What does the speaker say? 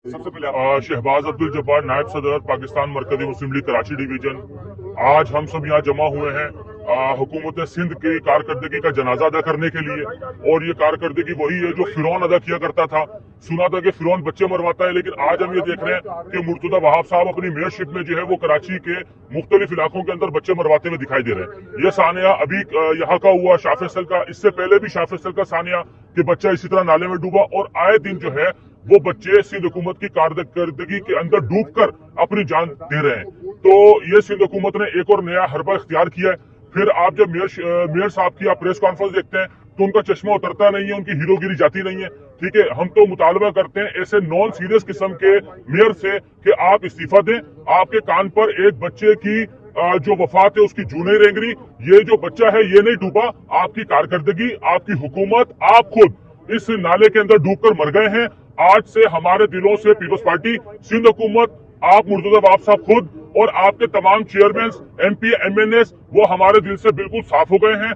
सबसे पहले शहबाज अब्दुल जब्बार, नायब सदर पाकिस्तान मरकजी मुस्लिम लीग कराची डिवीजन। आज हम सब यहाँ जमा हुए हैं हुकूमत सिंध की कारकर्दगी का जनाजा अदा करने के लिए। और ये कारकर्दगी वही है जो फिरौन अदा किया करता था। सुना था कि फिरौन बच्चे मरवाता है, लेकिन आज हम ये देख रहे हैं कि मुर्तजा वहाब साहब अपनी मेयरशिप में जो है वो कराची के मुख्तलिफ इलाकों के अंदर बच्चे मरवाते हुए दिखाई दे रहे हैं। ये सानिया अभी यहाँ का हुआ शाह फैसल का, इससे पहले भी शाह फैसल का सानिया कि बच्चा इसी तरह नाले में डूबा। और आए दिन जो है वो बच्चे सिंध हुकूमत की कारकर्दगी के अंदर डूबकर अपनी जान दे रहे हैं। तो ये सिंध हुकूमत ने एक और नया हरबा इख्तियार किया है। फिर आप जब मेयर साहब की आप प्रेस कॉन्फ्रेंस देखते हैं तो उनका चश्मा उतरता नहीं है, उनकी हीरोगिरी जाती नहीं है। ठीक है, हम तो मुतालबा करते हैं ऐसे नॉन सीरियस किस्म के मेयर से कि आप इस्तीफा दें। आपके कान पर एक बच्चे की जो वफात है उसकी जू नहीं रेंग रही। ये जो बच्चा है ये नहीं डूबा, आपकी कारकर्दगी, आपकी हुकूमत, आप खुद इस नाले के अंदर डूबकर मर गए हैं। आज से हमारे दिलों से पीपल्स पार्टी, सिंध हुकूमत, आप मुर्तजा वहाब साहब खुद और आपके तमाम चेयरमैन, MP, MNS वो हमारे दिल से बिल्कुल साफ हो गए हैं।